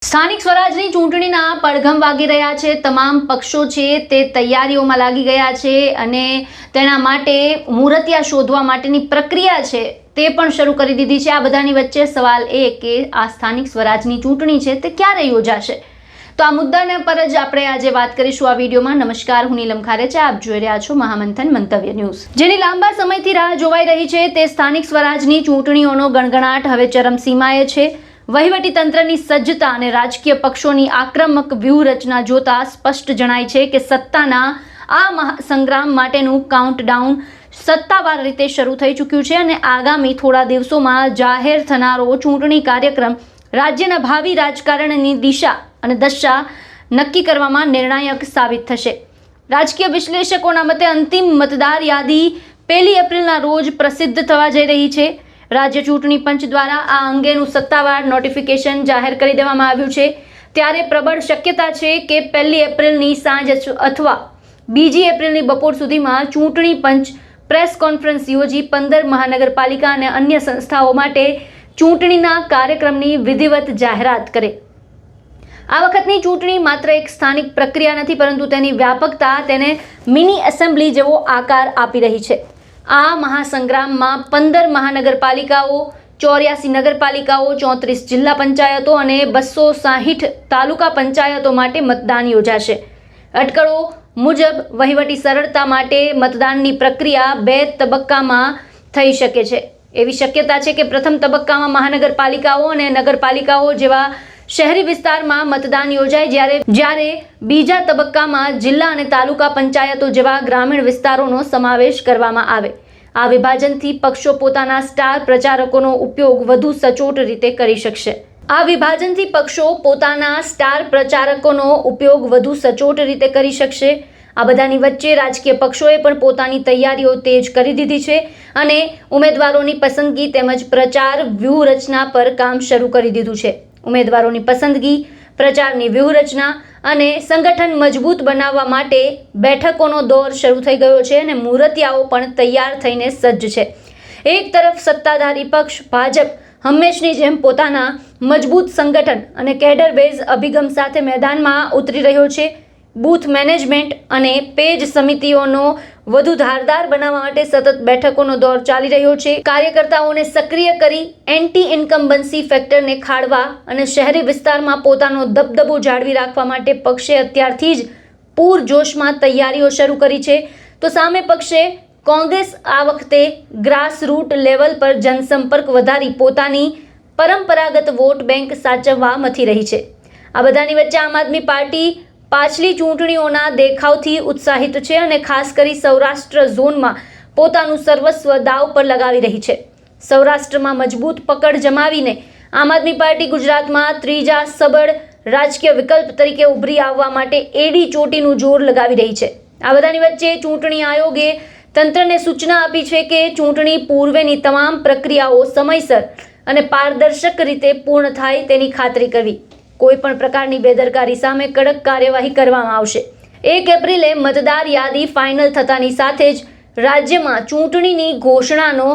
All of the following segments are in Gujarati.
સ્થાનિક સ્વરાજની ચૂંટણીના પડઘમ વાગી રહ્યા છે। તમામ પક્ષો છે તે તૈયારીઓમાં લાગી ગયા છે અને તેના માટે મુહૂર્તિયા શોધવા માટેની પ્રક્રિયા છે તે પણ શરૂ કરી દીધી છે। આ બધાની વચ્ચે સવાલ એ કે આ સ્થાનિક સ્વરાજની ચૂંટણી છે તે ક્યારે યોજાશે, તો આ મુદ્દાના પર જ આપણે આજે વાત કરીશું આ વિડીયોમાં। નમસ્કાર, હું નીલમ ખારેચા, આપ જોઈ રહ્યા છો મહામંથન મંતવ્ય ન્યૂઝ। જેની લાંબા સમયથી રાહ જોવાઈ રહી છે તે સ્થાનિક સ્વરાજની ચૂંટણીઓનો ગણગણાટ હવે ચરમસીમાએ છે। વહીવટી તંત્રની સજ્જતા અને રાજકીય પક્ષોની આક્રમક વ્યૂહરચના જોતા સ્પષ્ટ જણાય છે કે સત્તાના આ મહાસંગ્રામ માટેનું કાઉન્ટડાઉન સત્તાવાર રીતે શરૂ થઈ ચૂક્યું છે અને આગામી થોડા દિવસોમાં જાહેર થનારો ચૂંટણી કાર્યક્રમ રાજ્યના ભાવિ રાજકારણની દિશા અને દશા નક્કી કરવામાં નિર્ણાયક સાબિત થશે। રાજકીય વિશ્લેષકોના મતે અંતિમ મતદાર યાદી 1 એપ્રિલના રોજ પ્રસિદ્ધ થવા જઈ રહી છે। રાજ્ય ચૂંટણી પંચ દ્વારા આ અંગેનું સત્તાવાર નોટિફિકેશન જાહેર કરી દેવામાં આવ્યું છે, ત્યારે પ્રબળ શક્યતા છે કે 1 એપ્રિલની સાંજ અથવા 2 એપ્રિલની બપોર સુધીમાં ચૂંટણી પંચ પ્રેસ કોન્ફરન્સ યોજી 15 મહાનગરપાલિકા અને અન્ય સંસ્થાઓ માટે ચૂંટણીના કાર્યક્રમની વિધિવત જાહેરાત કરે। આ વખતની ચૂંટણી માત્ર એક સ્થાનિક પ્રક્રિયા નથી, પરંતુ તેની વ્યાપકતા તેને મિની એસેમ્બલી જેવો આકાર આપી રહી છે। આ મહાસંગ્રામમાં 15 મહાનગરપાલિકાઓ, 84 નગરપાલિકાઓ, 34 જિલ્લા પંચાયતો અને 260 તાલુકા પંચાયતો માટે મતદાન યોજાશે। અટકળો મુજબ વહીવટી સરળતા માટે મતદાનની પ્રક્રિયા 2 તબક્કામાં થઈ શકે છે। એવી શક્યતા છે કે પ્રથમ તબક્કામાં મહાનગરપાલિકાઓ અને નગરપાલિકાઓ જેવા શહેરી વિસ્તારમાં મતદાન યોજાય, જ્યારે બીજા તબક્કામાં જિલ્લા અને તાલુકા પંચાયતો જેવા ગ્રામીણ વિસ્તારોનો સમાવેશ કરવામાં આવે। આ વિભાજનથી પક્ષો પોતાના સ્ટાર પ્રચારકોનો ઉપયોગ વધુ સચોટ રીતે કરી શકશે। આ બધાની વચ્ચે રાજકીય પક્ષોએ પણ પોતાની તૈયારીઓ તેજ કરી દીધી છે અને ઉમેદવારોની પસંદગી તેમજ પ્રચાર વ્યૂહરચના પર કામ શરૂ કરી દીધું છે। ઉમેદવારોની પસંદગી, પ્રચારની વ્યૂહરચના અને સંગઠન મજબૂત બનાવવા માટે બેઠકોનો દોર શરૂ થઈ ગયો છે અને મુહૂર્તિયાઓ પણ તૈયાર થઈને સજ્જ છે। એક તરફ સત્તાધારી પક્ષ ભાજપ હંમેશની જેમ પોતાના મજબૂત સંગઠન અને કેડર બેઝ અભિગમ સાથે મેદાનમાં ઉતરી રહ્યો છે। બૂથ મેનેજમેન્ટ અને પેજ સમિતિઓનો વધુ ધારદાર બનાવવા માટે સતત બેઠકોનો દોર ચાલી રહ્યો છે। કાર્યકર્તાઓને સક્રિય કરી એન્ટી ઇન્કમ્બન્સી ફેક્ટરને ખાળવા અને શહેરી વિસ્તારમાં પોતાનો દબદબો જાળવી રાખવા માટે પક્ષે અત્યારથી જ પૂરજોશમાં તૈયારીઓ શરૂ કરી છે। તો સામે પક્ષે કોંગ્રેસ આ વખતે ગ્રાસરૂટ લેવલ પર જનસંપર્ક વધારી પોતાની પરંપરાગત વોટ બેંક સાચવવા મથી રહી છે। આ બધાની વચ્ચે આમ આદમી પાર્ટી પાછલી ચૂંટણીઓના દેખાવથી ઉત્સાહિત છે અને ખાસ કરી સૌરાષ્ટ્ર ઝોનમાં પોતાનું સર્વસ્વ દાવ પર લગાવી રહી છે। સૌરાષ્ટ્રમાં મજબૂત પકડ જમાવીને આમ આદમી પાર્ટી ગુજરાતમાં ત્રીજા સબળ રાજકીય વિકલ્પ તરીકે ઉભરી આવવા માટે એડી ચોટીનું જોર લગાવી રહી છે। આ બધાની વચ્ચે ચૂંટણી આયોગે તંત્રને સૂચના આપી છે કે ચૂંટણી પૂર્વેની તમામ પ્રક્રિયાઓ સમયસર અને પારદર્શક રીતે પૂર્ણ થાય તેની ખાતરી કરવી। કોઈપણ પ્રકારની બેદરકારી સામે કડક કાર્યવાહી કરવામાં આવશે। 1 એપ્રિલે મતદાર યાદી ફાઇનલ થતાની સાથે જ રાજ્યમાં ચૂંટણીની ઘોષણાનો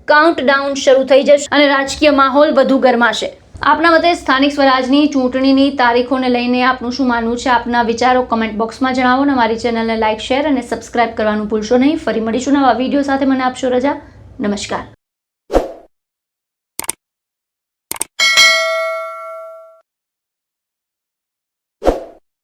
કાઉન્ટડાઉન શરૂ થઈ જશે અને રાજકીય માહોલ વધુ ગરમાશે। આપના મતે સ્થાનિક સ્વરાજની ચૂંટણીની તારીખોને લઈને આપનું શું માનવું છે? આપના વિચારો કમેન્ટ બોક્સમાં જણાવો અને અમારી ચેનલને લાઇક, શેર અને સબસ્ક્રાઇબ કરવાનું ભૂલશો નહીં। ફરી મળીશું નવા વિડીયો સાથે। મને આપશો રજા। નમસ્કાર।